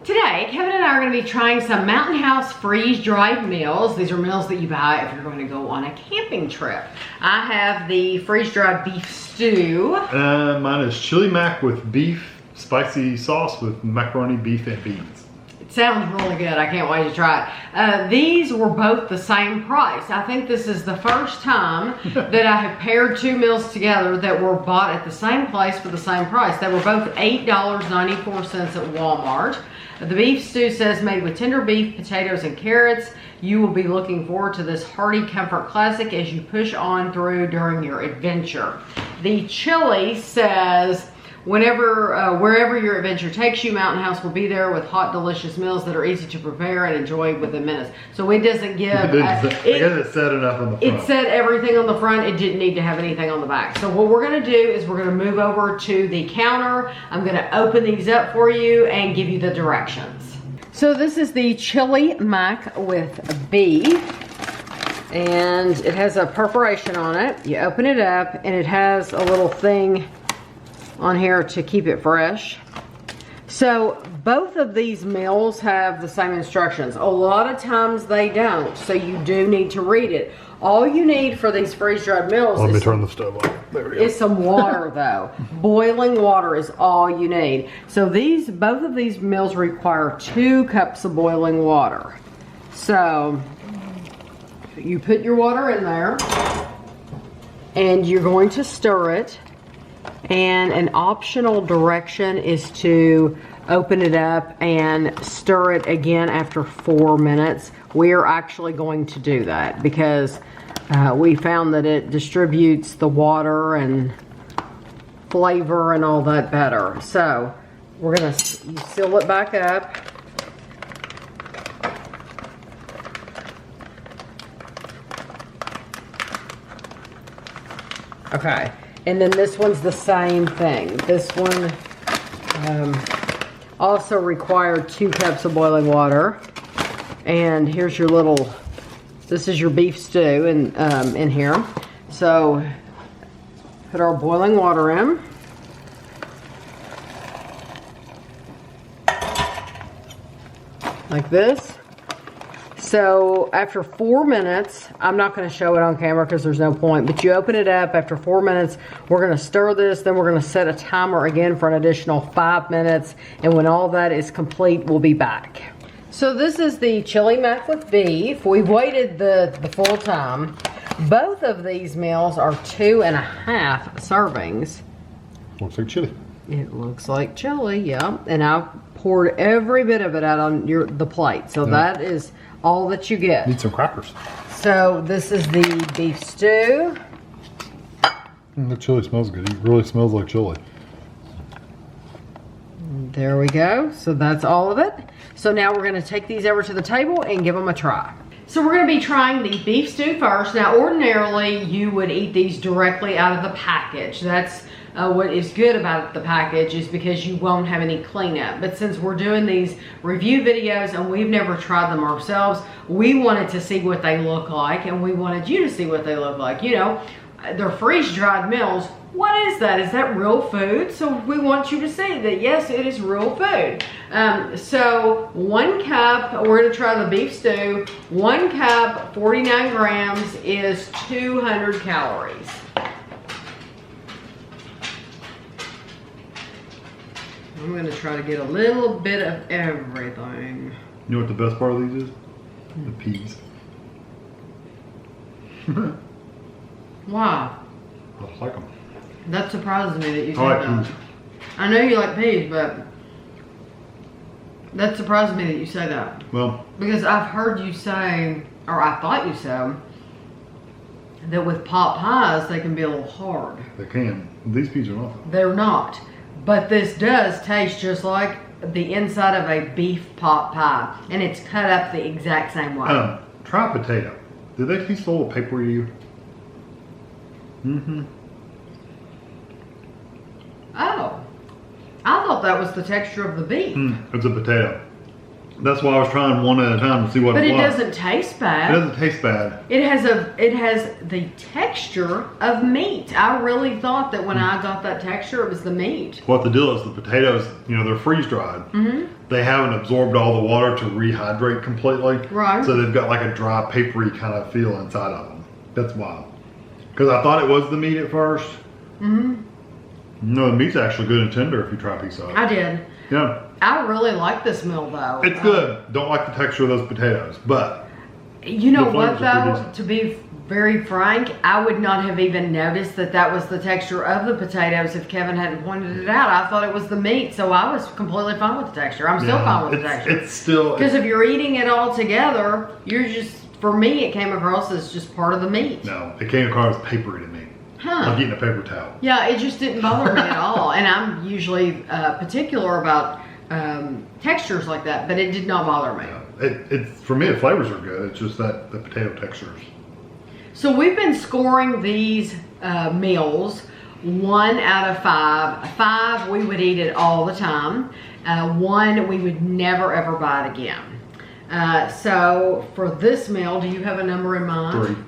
Today, Kevin and I are going to be trying some Mountain House freeze-dried meals. These are meals that you buy if you're going to go on a camping trip. I have the freeze-dried beef stew. Mine is chili mac with beef, spicy sauce with macaroni, beef, and beans. It sounds really good. I can't wait to try it. These were both the same price. I think this is the first time that I have paired two meals together that were bought at the same place for the same price. They were both $8.94 at Walmart. The beef stew says made with tender beef, potatoes, and carrots. You will be looking forward to this hearty comfort classic as you push on through during your adventure. The chili says wherever your adventure takes you, Mountain House will be there with hot, delicious meals that are easy to prepare and enjoy within minutes. So it doesn't give... I guess it said enough on the front. It said everything on the front. It didn't need to have anything on the back. So what we're going to do is we're going to move over to the counter. I'm going to open these up for you and give you the directions. So this is the chili mac with beef. And it has a perforation on it. You open it up and it has a little thing on here to keep it fresh. So both of these meals have the same instructions. A lot of times they don't, so you do need to read it. All you need for these freeze-dried meals Let me turn the stove on. There we go. Is some water though. Boiling water is all you need. So both of these meals require 2 cups of boiling water. So you put your water in there and you're going to stir it. And an optional direction is to open it up and stir it again after 4 minutes. We are actually going to do that because we found that it distributes the water and flavor and all that better. So we're gonna seal it back up. Okay. And then this one's the same thing. This one also required 2 cups of boiling water. And here's your this is your beef stew in here. So put our boiling water in. Like this. So after 4 minutes, I'm not going to show it on camera because there's no point, but you open it up after 4 minutes. We're going to stir this, then we're going to set a timer again for an additional 5 minutes, and when all that is complete, we'll be back. So this is the chili mac with beef. We've waited the full time. Both of these meals are 2.5 servings. Looks like chili. It looks like chili, yeah. And I poured every bit of it out on the plate. So that is all that you get. Need some crackers. So this is the beef stew. The chili smells good. It really smells like chili. There we go. So that's all of it. So now we're going to take these over to the table and give them a try. So we're going to be trying the beef stew first. Now ordinarily you would eat these directly out of the package. That's what is good about the package is because you won't have any cleanup. But since we're doing these review videos and we've never tried them ourselves, we wanted to see what they look like and we wanted you to see what they look like. You know, they're freeze-dried meals. What is that? Is that real food? So we want you to see that yes, it is real food. So 1 cup, we're gonna try the beef stew. 1 cup, 49 grams is 200 calories. I'm going to try to get a little bit of everything. You know what the best part of these is? The peas. Wow. I like them. That surprises me that you said I like that. peas. I know you like peas, but that surprises me that you say that. Well, because I've heard you say, or I thought you said, that with pot pies, they can be a little hard. they can. These peas are not. They're not. But this does taste just like the inside of a beef pot pie. And it's cut up the exact same way. Try potato. Did they taste a little papery to you? Mm-hmm. Oh. I thought that was the texture of the beef. It's a potato. That's why I was trying one at a time to see what But it was. it doesn't taste bad. It doesn't taste bad. It has the texture of meat. I really thought that when I got that texture, it was the meat. What the deal is, the potatoes, you know, they're freeze dried. They haven't absorbed all the water to rehydrate completely. Right. So they've got like a dry, papery kind of feel inside of them. That's why. Because I thought it was the meat at first. No, the meat's actually good and tender if you try a piece of it. I did. Yeah. I really like this meal though. It's good. Don't like the texture of those potatoes, but you know what flavors are pretty though? decent. To be very frank, I would not have even noticed that that was the texture of the potatoes if Kevin hadn't pointed it out. I thought it was the meat, so I was completely fine with the texture. I'm still fine with the texture. It's still Because if you're eating it all together, you're just, for me, it came across as just part of the meat. no. It came across as papery to me. Huh. Like eating a paper towel. Yeah, it just didn't bother me at all. And I'm usually particular about textures like that, but it did not bother me. It's for me, the flavors are good. It's just that the potato textures. So we've been scoring these meals 1 out of 5. 5, we would eat it all the time. 1, we would never ever buy it again. So for this meal, do you have a number in mind? 3.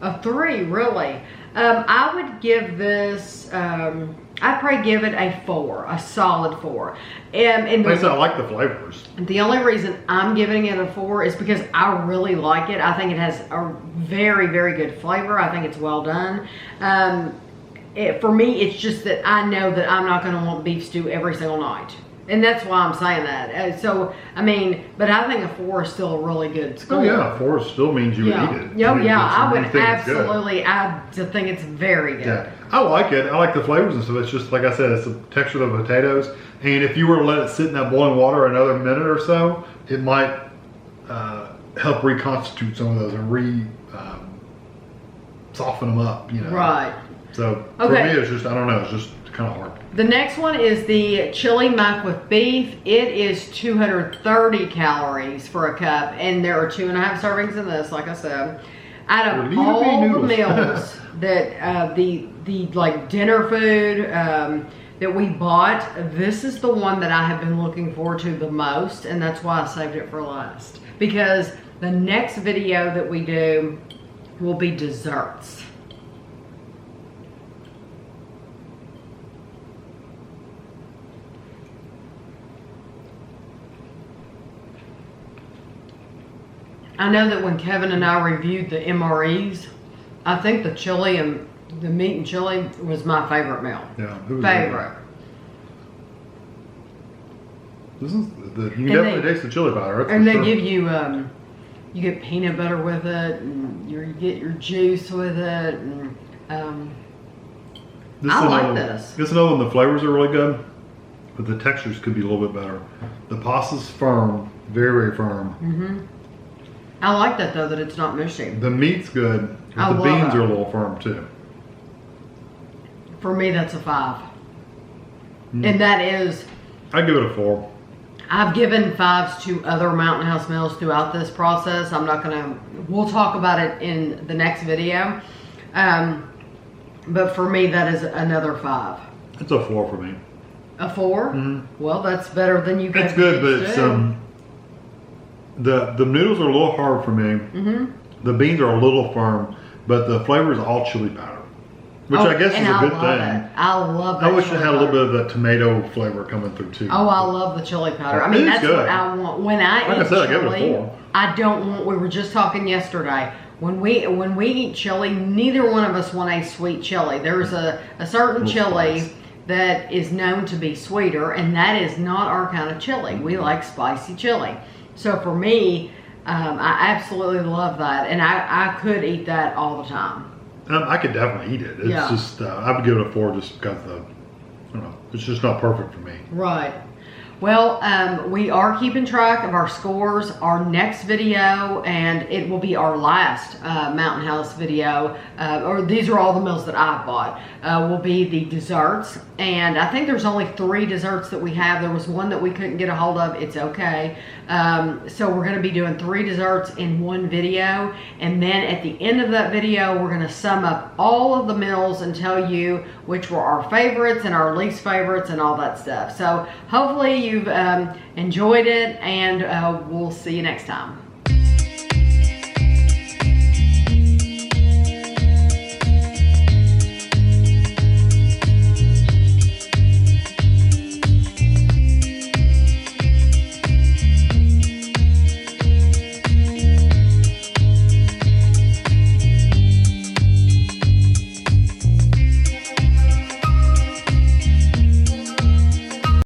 A 3, really? I would give this, I'd probably give it a 4, a solid 4. And Like I said, I like the flavors. the only reason I'm giving it a 4 is because I really like it. I think it has a very, very good flavor. I think it's well done. For me, it's just that I know that I'm not going to want beef stew every single night. And that's why I'm saying that. So, I mean, but I think a 4 is still a really good score. Oh yeah, 4 still means you would eat it. Oh I mean, yeah, I you would think it's good. absolutely, I think it's very good. Yeah, I like it. I like the flavors and stuff. It's just, like I said, it's the texture of the potatoes. And if you were to let it sit in that boiling water another minute or so, it might help reconstitute some of those and soften them up, you know. Right. So for me, it's just, I don't know, it's just kind of hard. The next one is the chili mac with beef. It is 230 calories for a cup, and there are 2.5 servings in this, like I said. Out of all the meals that the like dinner food that we bought, this is the one that I have been looking forward to the most, and that's why I saved it for last. Because the next video that we do will be desserts. I know that when Kevin and I reviewed the MREs, I think the chili and the meat and chili was my favorite meal. Yeah, it was favorite. This is you can definitely taste the chili powder. And they give you you get peanut butter with it, and you get your juice with it, and I like this. This is another one. The flavors are really good, but the textures could be a little bit better. The pasta's firm, very, very firm. Mm-hmm. I like that though, that it's not mushy. The meat's good, but the beans are a little firm too. For me, that's a 5. And that is... I give it a 4. I've given 5s to other Mountain House meals throughout this process. I'm not gonna... We'll talk about it in the next video. But for me, that is another 5. It's a 4 for me. A 4? Mm-hmm. Well, that's better than you guys. It's good, but it's the noodles are a little hard for me. Mm-hmm. The beans are a little firm, but the flavor is all chili powder, which I guess is a good thing. I love that. I wish it had a little bit of that tomato flavor coming through too. Oh, I love the chili powder. I mean, that's what I want. When I eat chili, I give it a 4. I don't want, we were just talking yesterday, when we eat chili, neither one of us want a sweet chili. There's a certain chili spice that is known to be sweeter, and that is not our kind of chili. We like spicy chili. So for me, I absolutely love that, and I could eat that all the time. I could definitely eat it. It's just, I would give it a 4 just because I don't know, it's just not perfect for me. Right. Well, we are keeping track of our scores. Our next video, and it will be our last Mountain House video, or these are all the meals that I've bought, will be the desserts. And I think there's only 3 desserts that we have. There was one that we couldn't get a hold of. It's okay. So we're going to be doing 3 desserts in one video. And then at the end of that video, we're going to sum up all of the meals and tell you which were our favorites and our least favorites and all that stuff. So hopefully you you've enjoyed it, and we'll see you next time.